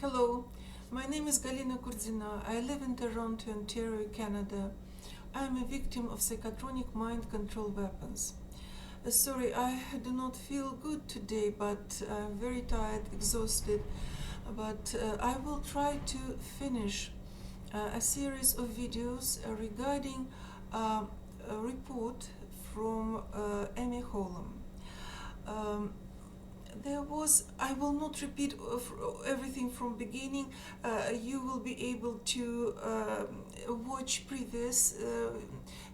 Hello, my name is Galina Kurdzina. I live in Toronto, Ontario, Canada. I am a victim of psychotronic mind control weapons. Sorry, I do not feel good today, but I'm very tired, exhausted. But I will try to finish a series of videos regarding a report from Amy Holem. I will not repeat everything from beginning. You will be able to watch previous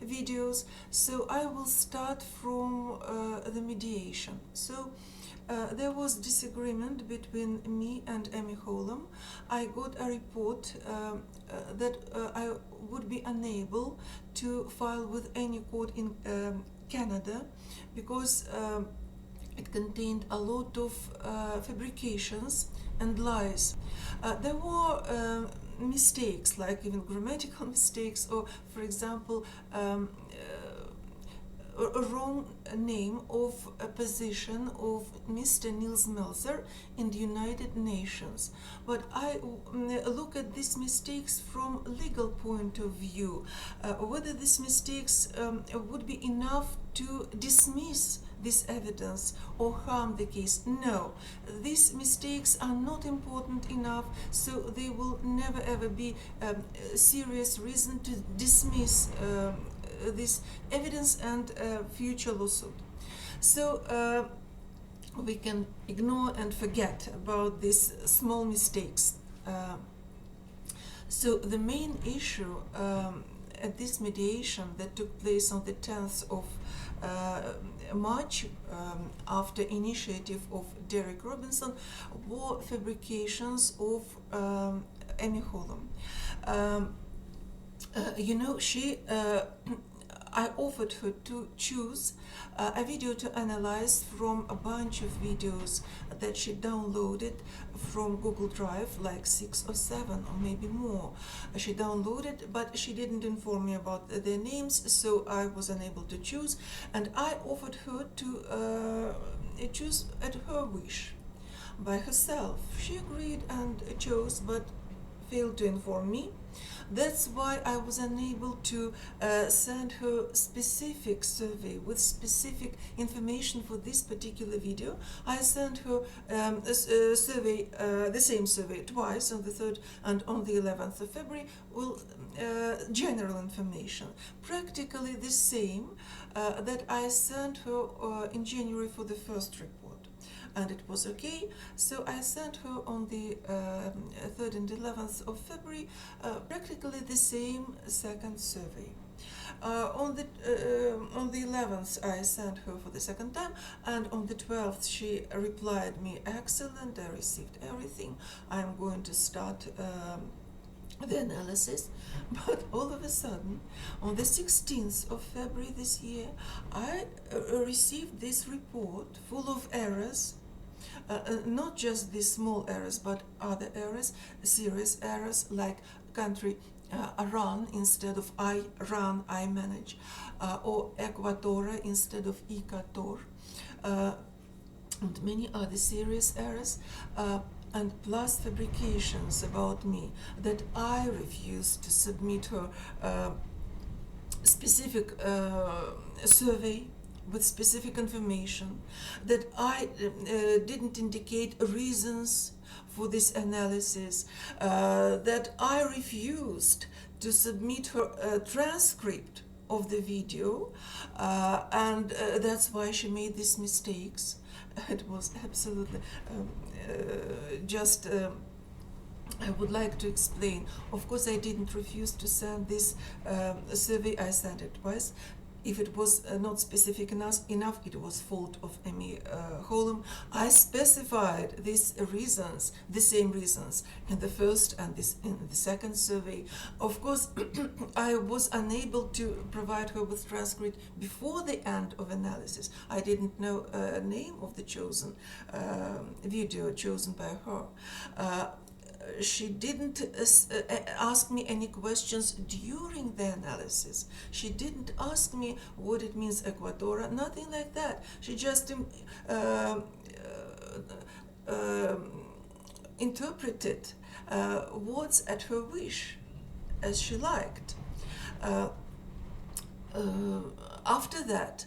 videos. So I will start from the mediation. So there was disagreement between me and Amy Holem. I got a report that I would be unable to file with any court in Canada because it contained a lot of fabrications and lies. There were mistakes, like even grammatical mistakes, or, for example, a wrong name of a position of Mr. Niels Melzer in the United Nations. But I look at these mistakes from a legal point of view, whether these mistakes would be enough to dismiss this evidence or harm the case. No, these mistakes are not important enough, so they will never ever be a serious reason to dismiss this evidence and future lawsuit. So we can ignore and forget about these small mistakes. So the main issue at this mediation that took place on the 10th of March, after initiative of Derrick Robinson, were fabrications of Amy Holem. I offered her to choose a video to analyze from a bunch of videos that she downloaded from Google Drive, like 6 or 7 or maybe more. She downloaded, but she didn't inform me about their names, so I was unable to choose, and I offered her to choose at her wish by herself. She agreed and chose, but failed to inform me. That's why I was unable to send her specific survey with specific information for this particular video. I sent her a survey, the same survey twice, on the 3rd and on the 11th of February, with general information. Practically the same that I sent her in January for the first report. And it was okay, so I sent her on the 3rd and 11th of February practically the same second survey. On the 11th I sent her for the second time, and on the 12th she replied me, "Excellent, I received everything, I'm going to start the analysis." But all of a sudden, on the 16th of February this year, I received this report full of errors. Not just these small errors, but other errors, serious errors, like country run instead of I run, I manage, or Equatora instead of Equator, and many other serious errors, and plus fabrications about me, that I refused to submit her specific survey with specific information, that I didn't indicate reasons for this analysis, that I refused to submit her transcript of the video, and that's why she made these mistakes. It was absolutely just I would like to explain. Of course, I didn't refuse to send this survey. I sent it twice. If it was not specific enough, it was fault of Amy Holem. I specified these reasons, the same reasons, in the first and in the second survey. Of course, I was unable to provide her with transcript before the end of analysis. I didn't know a name of the chosen video chosen by her. She didn't ask me any questions during the analysis. She didn't ask me what it means, Equatora, nothing like that. She just interpreted words at her wish, as she liked. Uh, After that,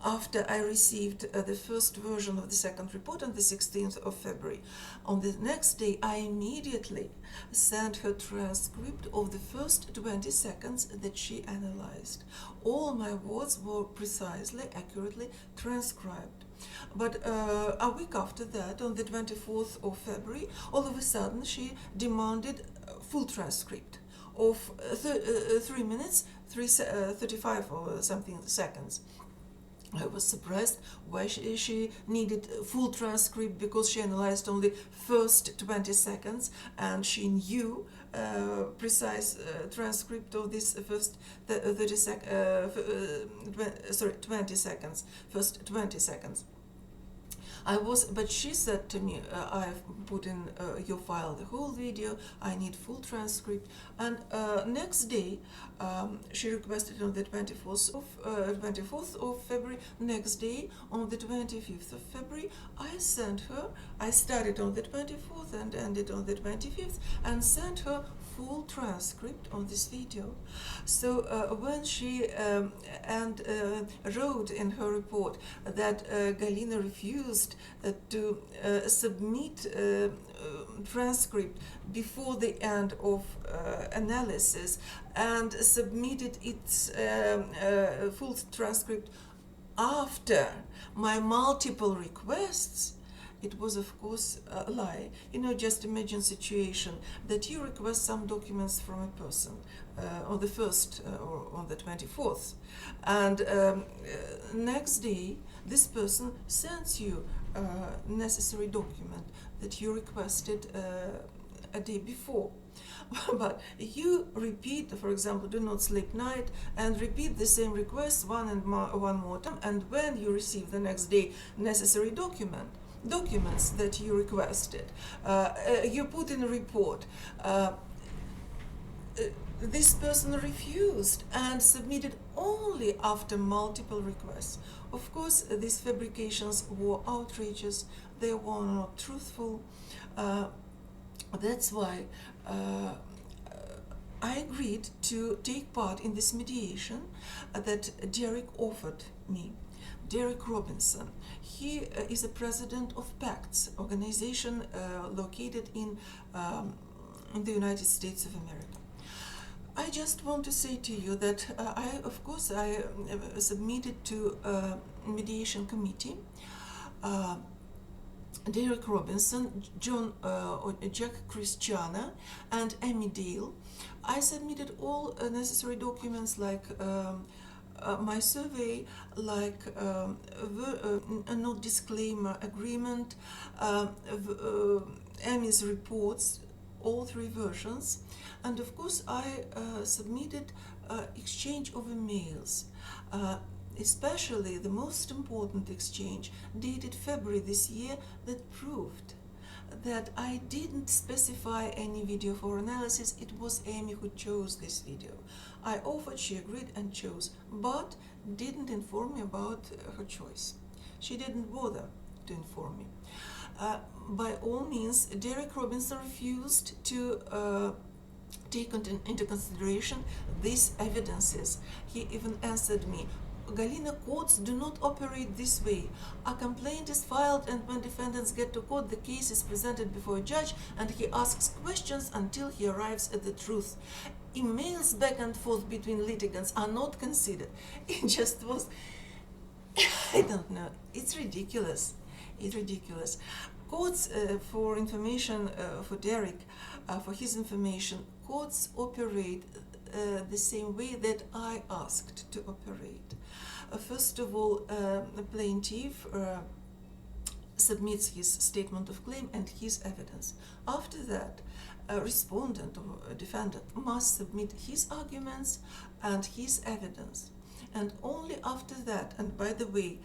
after I received the first version of the second report on the 16th of February, on the next day I immediately sent her transcript of the first 20 seconds that she analyzed. All my words were precisely, accurately transcribed. But a week after that, on the 24th of February, all of a sudden she demanded full transcript of 3 minutes, 35 or something seconds. I was surprised why she needed full transcript, because she analyzed only first 20 seconds and she knew precise transcript of this first 20 seconds, first 20 seconds. But she said to me, I've put in your file the whole video, I need full transcript. And next day, she requested on the 24th of February. Next day, on the 25th of February, I sent her, I started on the 24th and ended on the 25th, and sent her full transcript on this video. So when she wrote in her report that Galina refused to submit transcript before the end of analysis and submitted its full transcript after my multiple requests, it was of course a lie. Just imagine situation that you request some documents from a person on the 1st or on the 24th, and next day this person sends you necessary document that you requested a day before. But you repeat, for example, do not sleep night, and repeat the same request one more time, and when you receive the next day necessary documents that you requested, you put in a report, this person refused and submitted only after multiple requests. Of course, these fabrications were outrageous, they were not truthful. That's why I agreed to take part in this mediation that Derrick offered me. Derrick Robinson, he is a president of PACTS, organization located in the United States of America. I just want to say to you that I submitted to a mediation committee. Derrick Robinson, Jack Christiana, and Amy Dale. I submitted all necessary documents like my survey, like a no disclaimer agreement, Amy's reports, all 3 versions, and of course I submitted exchange of emails, especially the most important exchange dated February this year that proved that I didn't specify any video for analysis. It was Amy who chose this video. I offered, she agreed and chose, but didn't inform me about her choice. She didn't bother to inform me. By all means, Derrick Robinson refused to take into consideration these evidences. He even answered me, Galina, courts do not operate this way. A complaint is filed, and when defendants get to court, the case is presented before a judge and he asks questions until he arrives at the truth. Emails back and forth between litigants are not considered. It just was, I don't know, it's ridiculous. It's ridiculous. Courts, for information, for Derrick, for his information, courts operate the same way that I asked to operate. First of all, the plaintiff submits his statement of claim and his evidence. After that, a respondent or a defendant must submit his arguments and his evidence. And only after that, and by the way,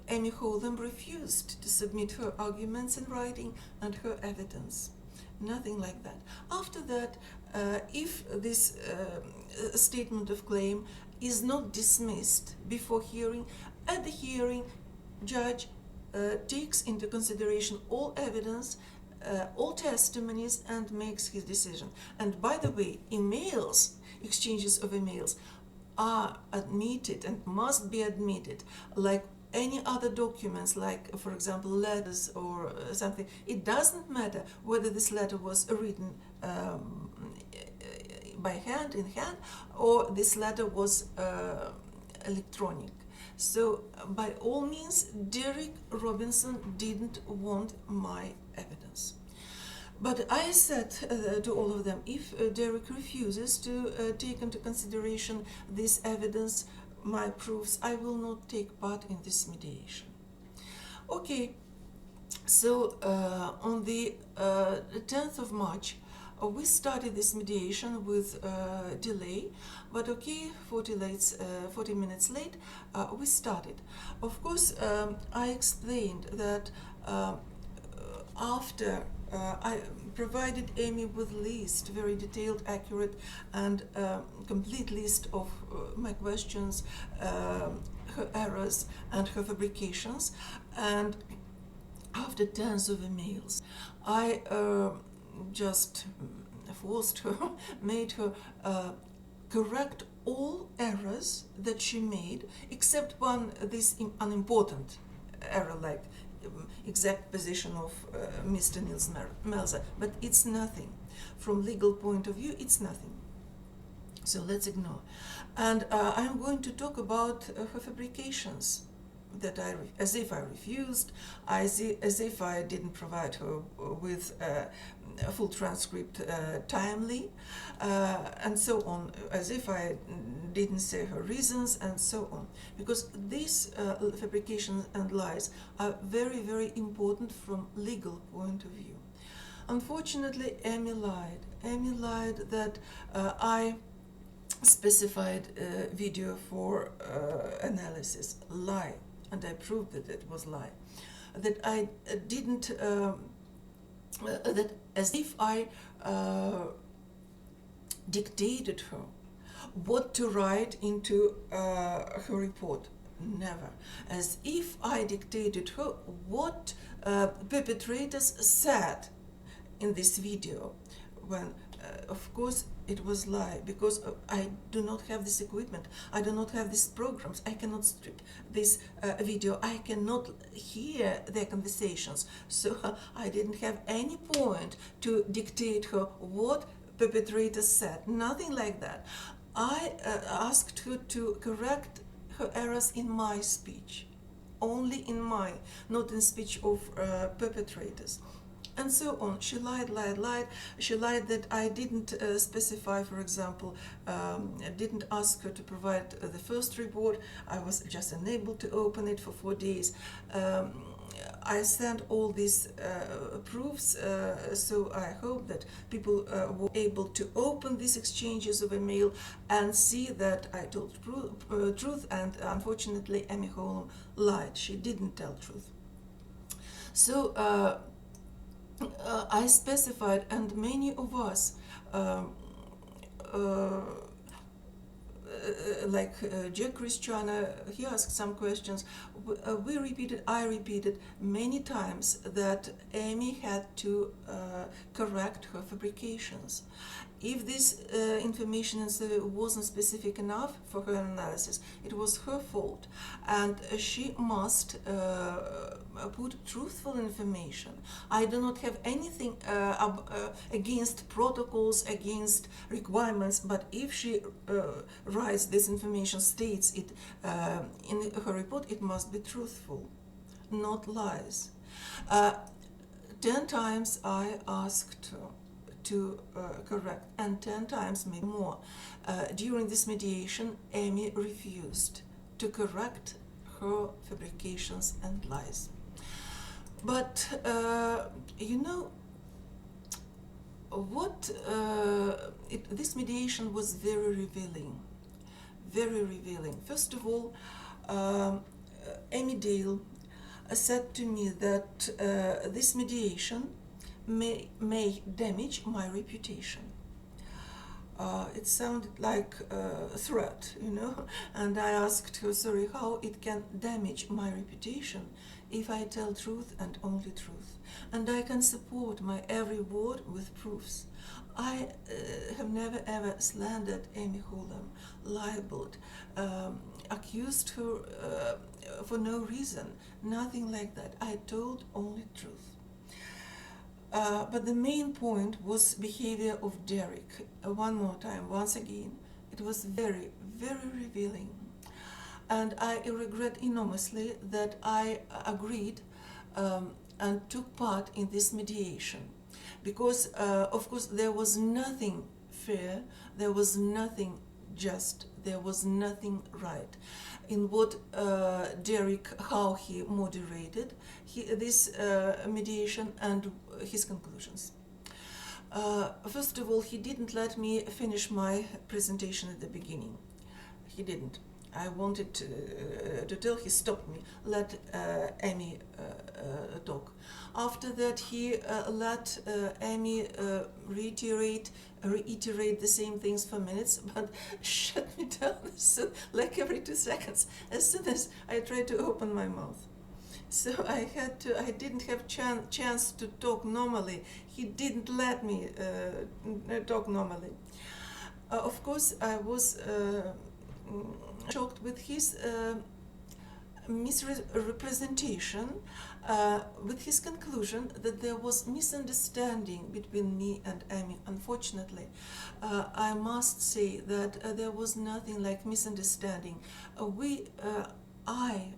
Amy Holem refused to submit her arguments in writing and her evidence. Nothing like that. After that, if this statement of claim is not dismissed before hearing, at the hearing, judge takes into consideration all evidence, all testimonies, and makes his decision. And by the way, emails, exchanges of emails, are admitted and must be admitted like any other documents, like for example letters or something. It doesn't matter whether this letter was written by hand, in hand, or this letter was electronic. So by all means, Derrick Robinson didn't want my evidence. But I said to all of them, if Derrick refuses to take into consideration this evidence, my proofs, I will not take part in this mediation. Okay, so on the 10th of March, we started this mediation with delay, but okay, 40 minutes late, we started. Of course, I explained that after I provided Amy with list, very detailed, accurate, and complete list of my questions, her errors, and her fabrications. And after tens of emails, I just forced her, made her correct all errors that she made, except one, this unimportant error, like exact position of Mr. Niels Melzer, but it's nothing. From legal point of view, it's nothing. So let's ignore. And I'm going to talk about her fabrications, that as if I refused, as if I didn't provide her with a full transcript timely, and so on, as if I didn't say her reasons, and so on. Because these fabrications and lies are very, very important from legal point of view. Unfortunately, Amy lied. Amy lied that I specified video for analysis. Lie. And I proved that it was lie. That I didn't, that as if I dictated her what to write into her report. Never. As if I dictated her what perpetrators said in this video, when of course it was lie, because I do not have this equipment, I do not have these programs, I cannot strip this video, I cannot hear their conversations, so I didn't have any point to dictate her what perpetrators said, nothing like that. I asked her to correct her errors in my speech, only in mine, not in speech of perpetrators. And so on. She lied. She lied that I didn't specify, for example, didn't ask her to provide the first report. I was just unable to open it for 4 days. I sent all these proofs, so I hope that people were able to open these exchanges of email and see that I told truth, and unfortunately Amy Holem lied. She didn't tell truth. So I specified, and many of us, like Jack Christiana, he asked some questions. I repeated many times that Amy had to correct her fabrications. If this information wasn't specific enough for her analysis, it was her fault, and she must put truthful information. I do not have anything against protocols, against requirements, but if she writes this information, states it in her report, it must be truthful, not lies. 10 times I asked her to correct, and 10 times, maybe more. During this mediation, Amy refused to correct her fabrications and lies. But you know what? This mediation was very revealing. Very revealing. First of all, Amy Dale said to me that this mediation may damage my reputation. It sounded like a threat, you know, and I asked her, sorry, how it can damage my reputation if I tell truth and only truth. And I can support my every word with proofs. I have never ever slandered Amy Holem, libeled, accused her for no reason, nothing like that. I told only truth. But the main point was behavior of Derrick. One more time, once again, it was very, very revealing. And I regret enormously that I agreed and took part in this mediation. Because, of course, there was nothing fair, there was nothing just, there was nothing right in what Derrick, how he moderated this mediation and his conclusions. First of all, he didn't let me finish my presentation at the beginning. He didn't. I wanted to tell, he stopped me, let Amy talk. After that, he let Amy reiterate the same things for minutes, but shut me down like every 2 seconds as soon as I tried to open my mouth. So I didn't have chance to talk normally. He didn't let me talk normally. Of course, I was shocked with his misrepresentation, with his conclusion that there was misunderstanding between me and Amy. Unfortunately, I must say that there was nothing like misunderstanding. I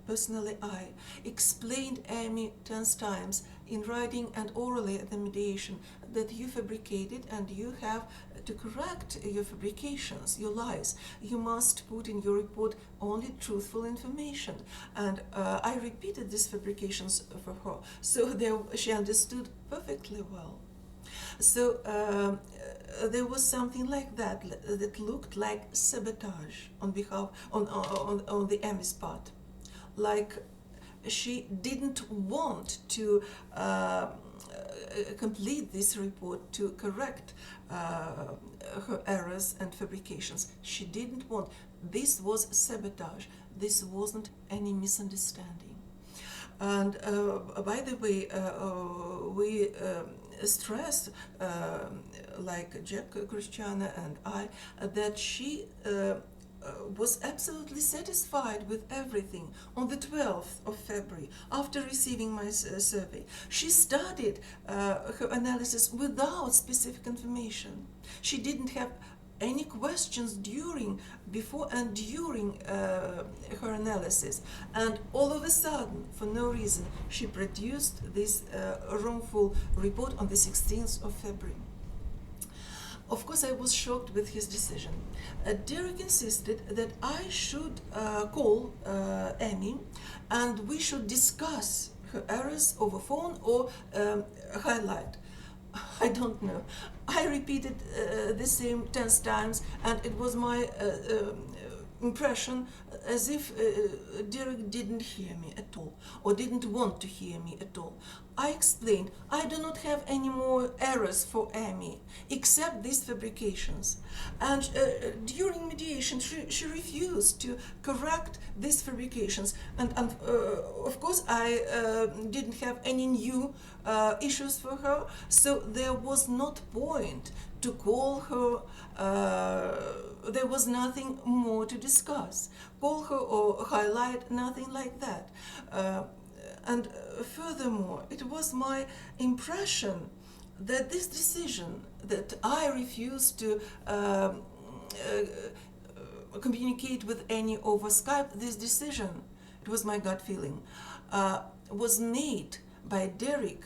explained Amy 10 times in writing and orally at the mediation that you fabricated and you have to correct your fabrications, your lies. You must put in your report only truthful information. And I repeated these fabrications for her, so she understood perfectly well. So there was something like that looked like sabotage on behalf on the Amy's part, like she didn't want to complete this report to correct her errors and fabrications. She didn't want. This was sabotage. This wasn't any misunderstanding. And by the way, we stressed, like Jack, Christiana, and I, that she was absolutely satisfied with everything on the 12th of February after receiving my survey. She started her analysis without specific information. She didn't have any questions before and during her analysis, and all of a sudden, for no reason, she produced this wrongful report on the 16th of February. Of course, I was shocked with his decision. Derrick insisted that I should call Amy and we should discuss her errors over phone or highlight. I don't know. I repeated the same 10 times, and it was my impression as if Derrick didn't hear me at all, or didn't want to hear me at all. I explained, I do not have any more errors for Amy, except these fabrications. And during mediation, she refused to correct these fabrications. And of course, I didn't have any new issues for her, so there was not point to call her. There was nothing more to discuss. Call her or highlight, nothing like that. And furthermore, it was my impression that this decision that I refused to communicate with any over Skype, this decision, it was my gut feeling, was made by Derrick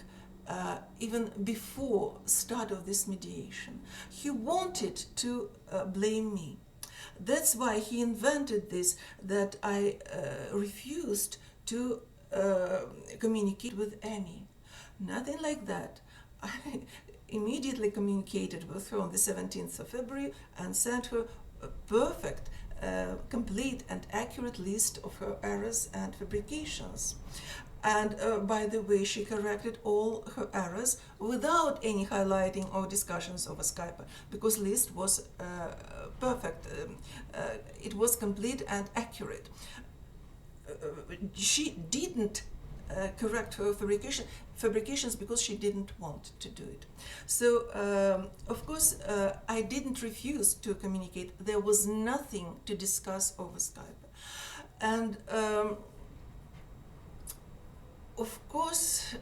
even before start of this mediation. He wanted to blame me. That's why he invented this, that I refused to communicate with Amy. Nothing like that. I immediately communicated with her on the 17th of February and sent her a perfect, complete and accurate list of her errors and fabrications. And by the way, she corrected all her errors without any highlighting or discussions over Skype, because list was perfect. It was complete and accurate. She didn't correct her fabrications because she didn't want to do it. So, of course, I didn't refuse to communicate. There was nothing to discuss over Skype. And of course,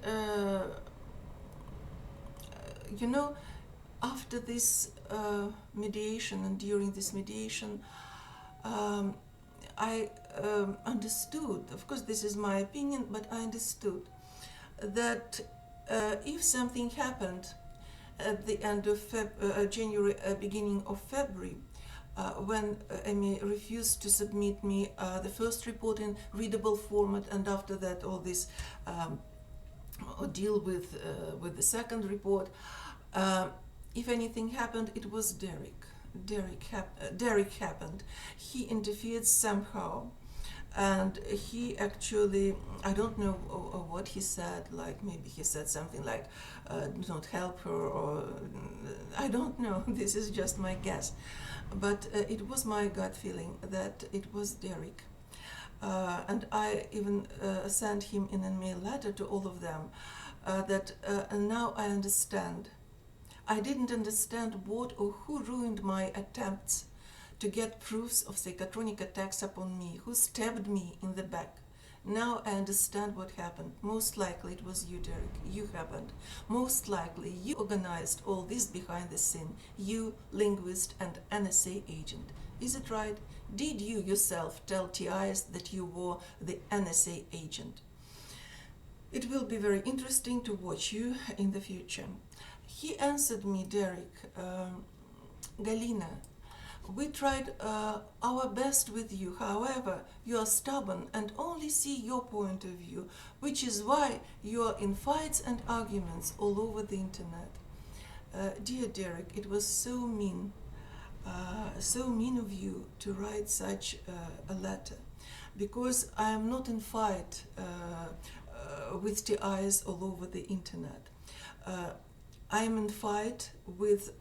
you know, after this mediation and during this mediation, I understood, of course this is my opinion, but I understood that if something happened at the end of January, beginning of February, when Amy refused to submit me the first report in readable format, and after that all this deal with the second report, if anything happened, it was Derrick. Derrick happened. He interfered somehow, and he actually, I don't know what he said, like maybe he said something like do not help her, or I don't know, this is just my guess, but it was my gut feeling that it was Derrick. And I even sent him in an email letter to all of them that now I understand. I didn't understand what or who ruined my attempts to get proofs of psychotronic attacks upon me, who stabbed me in the back. Now I understand what happened. Most likely it was you, Derrick. You happened. Most likely you organized all this behind the scene. You, linguist and NSA agent. Is it right? Did you yourself tell TIs that you were the NSA agent? It will be very interesting to watch you in the future. He answered me, Derrick, Galina, we tried our best with you. However, you are stubborn and only see your point of view, which is why you are in fights and arguments all over the internet. Dear Derrick, it was so mean of you to write such a letter, because I am not in fight with TIs all over the internet. I am in fight with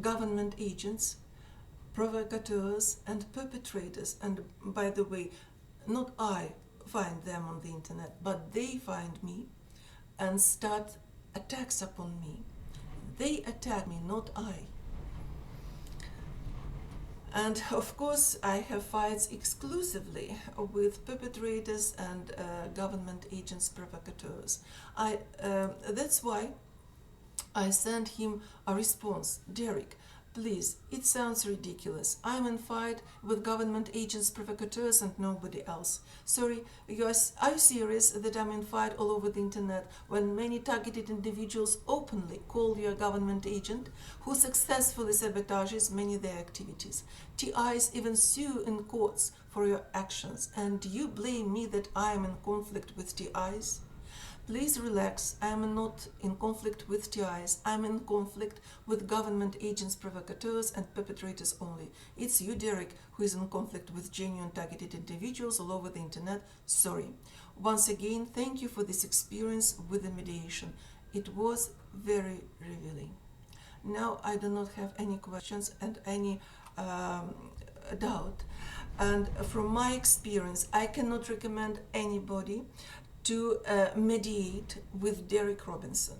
government agents, provocateurs and perpetrators, and by the way, not I find them on the internet, but they find me and start attacks upon me. They attack me, not I. And of course I have fights exclusively with perpetrators and government agents, provocateurs. That's why I sent him a response. Derrick, please, it sounds ridiculous. I'm in fight with government agents, provocateurs, and nobody else. Sorry, are you serious that I'm in fight all over the internet when many targeted individuals openly call you a government agent who successfully sabotages many of their activities? TIs even sue in courts for your actions, and you blame me that I am in conflict with TIs? Please relax. I am not in conflict with TIs. I am in conflict with government agents, provocateurs, and perpetrators only. It's you, Derrick, who is in conflict with genuine targeted individuals all over the internet. Sorry. Once again, thank you for this experience with the mediation. It was very revealing. Now I do not have any questions and any doubt. And from my experience, I cannot recommend anybody to mediate with Derrick Robinson.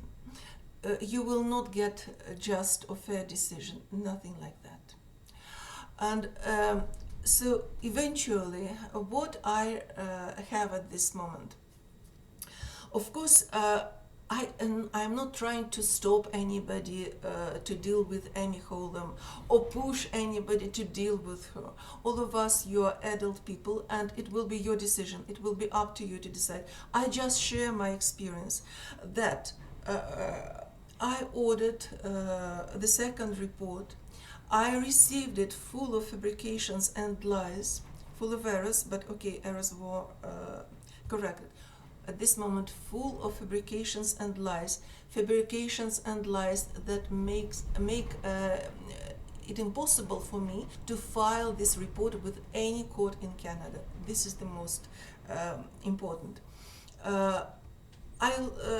You will not get a just or fair decision, nothing like that. And so eventually, what I have at this moment, of course, I'm not trying to stop anybody to deal with Amy Holem or push anybody to deal with her. All of us, you are adult people, and it will be your decision. It will be up to you to decide. I just share my experience that I ordered the second report. I received it full of fabrications and lies, full of errors, but okay, errors were corrected. At this moment, full of fabrications and lies that make it impossible for me to file this report with any court in Canada. This is the most important. I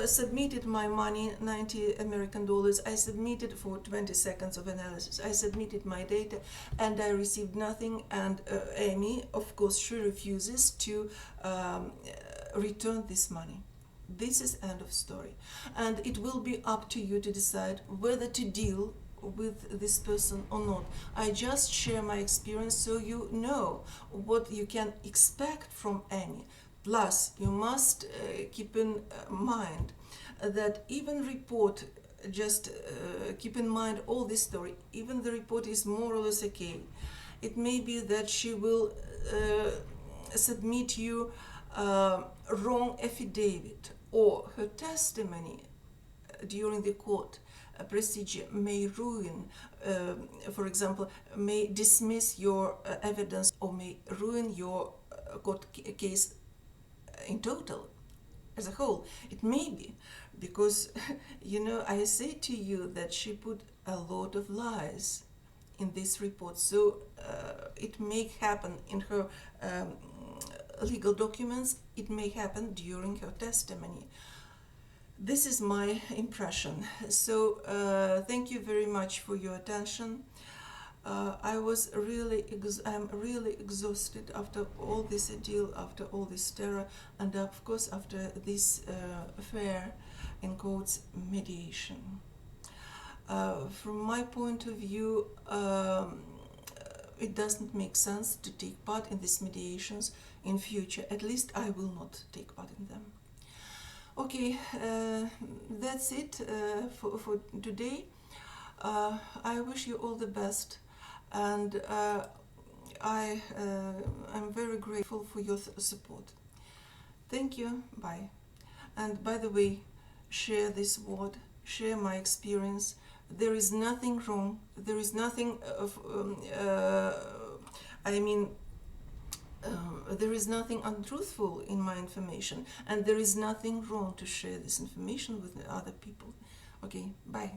submitted my money, $90 American. I submitted for 20 seconds of analysis. I submitted my data and I received nothing. And Amy, of course, she refuses to return this money. This is end of story. And it will be up to you to decide whether to deal with this person or not. I just share my experience so you know what you can expect from Annie. Plus, you must keep in mind that even report, just keep in mind all this story, even the report is more or less okay. It may be that she will submit you wrong affidavit, or her testimony during the court procedure may ruin, for example, may dismiss your evidence, or may ruin your court case in total, as a whole. It may be because, I say to you that she put a lot of lies in this report, so it may happen in her legal documents, it may happen during her testimony. This is my impression. So thank you very much for your attention. I'm really exhausted after all this ordeal, after all this terror, and of course after this affair, in quotes, mediation. From my point of view, it doesn't make sense to take part in these mediations in future. At least I will not take part in them. Okay, that's it for today. I wish you all the best, and I'm very grateful for your support. Thank you. Bye. And by the way, share this word, share my experience. There is nothing wrong. There is nothing there is nothing untruthful in my information, and there is nothing wrong to share this information with other people. Okay, bye.